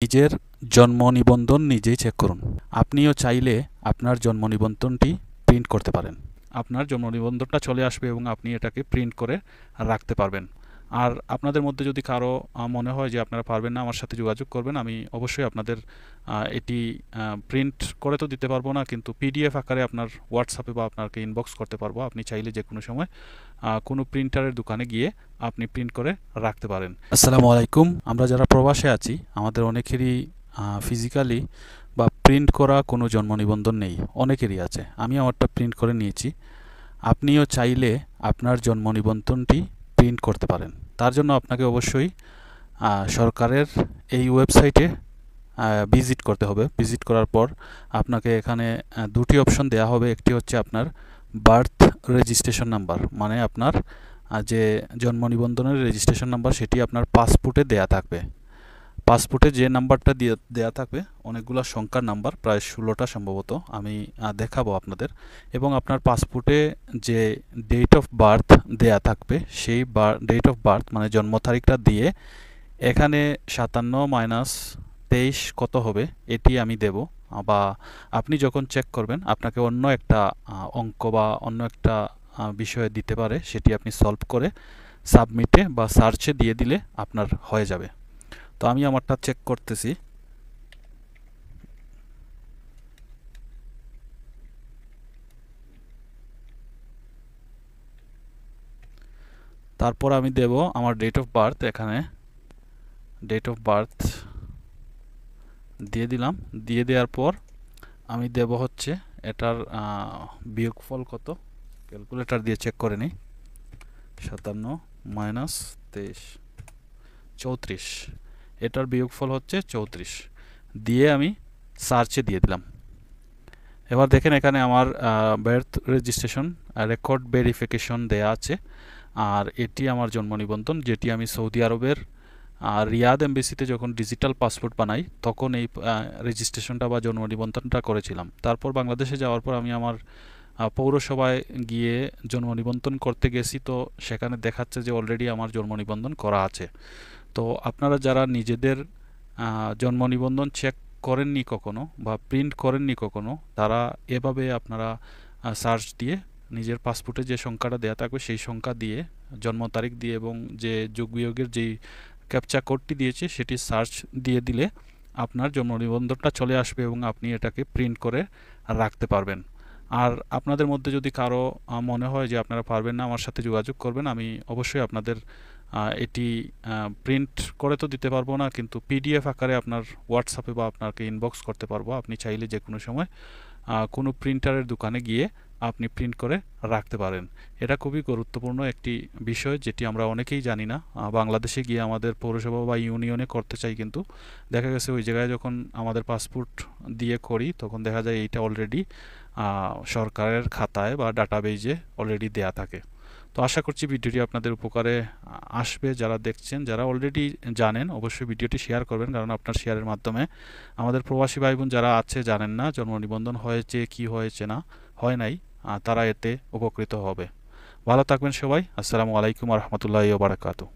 নিজের জন্ম নিবন্ধন নিজেই চেক করুন। আপনিও চাইলে আপনার জন্ম নিবন্ধনটি প্রিন্ট করতে পারেন। আপনার জন্ম নিবন্ধনটা চলে আসবে এবং আপনি এটাকে প্রিন্ট করে রাখতে পারবেন। আর আপনাদের মধ্যে যদি কারো মনে হয় যে আপনারা পারবেন না, আমার সাথে যোগাযোগ করবেন। আমি অবশ্যই আপনাদের এটি প্রিন্ট করে তো দিতে পারবো না, কিন্তু পিডিএফ আকারে আপনার হোয়াটসঅ্যাপে বা আপনাকে ইনবক্স করতে পারবো। আপনি চাইলে যে কোনো সময় কোনো প্রিন্টারের দোকানে গিয়ে আপনি প্রিন্ট করে রাখতে পারেন। আসসালামু আলাইকুম। আমরা যারা প্রবাসে আছি, আমাদের অনেকেরই ফিজিক্যালি বা প্রিন্ট করা কোনো জন্ম নিবন্ধন নেই, অনেকেরই আছে। আমি আমারটা প্রিন্ট করে নিয়েছি। আপনিও চাইলে আপনার জন্ম নিবন্ধনটি প্রিন্ট করতে পারেন। তার জন্য আপনাকে অবশ্যই সরকারের এই ওয়েবসাইটে ভিজিট করতে হবে। ভিজিট করার পর আপনাকে এখানে দুটি অপশন দেওয়া হবে। একটি হচ্ছে আপনার বার্থ রেজিস্ট্রেশন নাম্বার, মানে আপনার যে জন্ম নিবন্ধনের রেজিস্ট্রেশন নাম্বার সেটি আপনার পাসপোর্টে দেয়া থাকবে। পাসপোর্টে যে নাম্বারটা দেয়া থাকবে, অনেকগুলো সংখ্যার নাম্বার, প্রায় 16টা সম্ভবত, আমি দেখাবো আপনাদের। এবং আপনার পাসপোর্টে যে ডেট অফ বার্থ দেয়া থাকবে, সেই ডেট অফ বার্থ মানে জন্ম তারিখটা দিয়ে এখানে 57 - 23 কত হবে এটি আমি দেব। বা আপনি যখন চেক করবেন আপনাকে অন্য একটা অঙ্ক বা অন্য একটা বিষয়ে দিতে পারে, সেটি আপনি সলভ করে সাবমিটে বা সার্চে দিয়ে দিলে আপনার হয়ে যাবে। তো আমি আমারটা চেক করতেছি। তারপর আমি দেব আমার ডেট অফ বার্থ। এখানে ডেট অফ বার্থ দিয়ে দিলাম। দিয়ে দেওয়ার পর আমি দেব হচ্ছে এটার বিয়োগফল কত, ক্যালকুলেটর দিয়ে চেক করে নিই। 57 - 23 34, এটার বিয়োগফল হচ্ছে 34। দিয়ে আমি সার্চে দিয়ে দিলাম। এবার দেখেন এখানে আমার বার্থ রেজিস্ট্রেশন রেকর্ড ভেরিফিকেশন দেয়া আছে। আর এটি আমার জন্ম নিবন্ধন, যেটি আমি সৌদি আরবের রিয়াদ এমবেসিতে যখন ডিজিটাল পাসপোর্ট বানাই তখন এই রেজিস্ট্রেশনটা বা জন্ম নিবন্ধনটা করেছিলাম। তারপর বাংলাদেশে যাওয়ার পর আমি আমার পৌরসভায় গিয়ে জন্ম নিবন্ধন করতে গেছি, তো সেখানে দেখাচ্ছে যে অলরেডি আমার জন্ম নিবন্ধন করা আছে। তো আপনারা যারা নিজেদের জন্ম নিবন্ধন চেক করেননি কখনো বা প্রিন্ট করেননি কখনো, তারা এভাবে আপনারা সার্চ দিয়ে নিজের পাসপোর্টে যে সংখ্যাটা দেওয়া থাকবে সেই সংখ্যা দিয়ে, জন্ম তারিখ দিয়ে এবং যে যোগ বিয়োগের যেই ক্যাপচা কোডটি দিয়েছে সেটি সার্চ দিয়ে দিলে আপনার জন্ম নিবন্ধনটা চলে আসবে এবং আপনি এটাকে প্রিন্ট করে রাখতে পারবেন। আর আপনাদের মধ্যে যদি কারো মনে হয় যে আপনারা পারবেন না, আমার সাথে যোগাযোগ করবেন। আমি অবশ্যই আপনাদের এটি প্রিন্ট করে তো দিতে পারবো না, কিন্তু পিডিএফ আকারে আপনার হোয়াটসঅ্যাপে বা আপনাকে ইনবক্স করতে পারবো। আপনি চাইলে যে কোনো সময় কোনো প্রিন্টারের দোকানে গিয়ে আপনি প্রিন্ট করে রাখতে পারেন। এটা খুবই গুরুত্বপূর্ণ একটি বিষয়, যেটি আমরা অনেকেই জানি না। বাংলাদেশে গিয়ে আমাদের পৌরসভা বা ইউনিয়নে করতে চাই, কিন্তু দেখা গেছে ওই জায়গায় যখন আমাদের পাসপোর্ট দিয়ে করি তখন দেখা যায় এইটা অলরেডি সরকারের খাতায় বা ডাটাবেজে অলরেডি দেয়া থাকে। তো আশা করছি ভিডিওটি আপনাদের উপকারে আসবে। যারা দেখছেন, যারা অলরেডি জানেন, অবশ্যই ভিডিওটি শেয়ার করবেন, কারণ আপনার শেয়ারের মাধ্যমে আমাদের প্রবাসী ভাই বোন যারা আছে জানেন না জন্ম নিবন্ধন হয়েছে কি হয়েছে না হয় নাই, তারা এতে উপকৃত হবে। ভালো থাকবেন সবাই। আসসালামু আলাইকুম ওয়া রাহমাতুল্লাহি ওয়া বারাকাতুহু।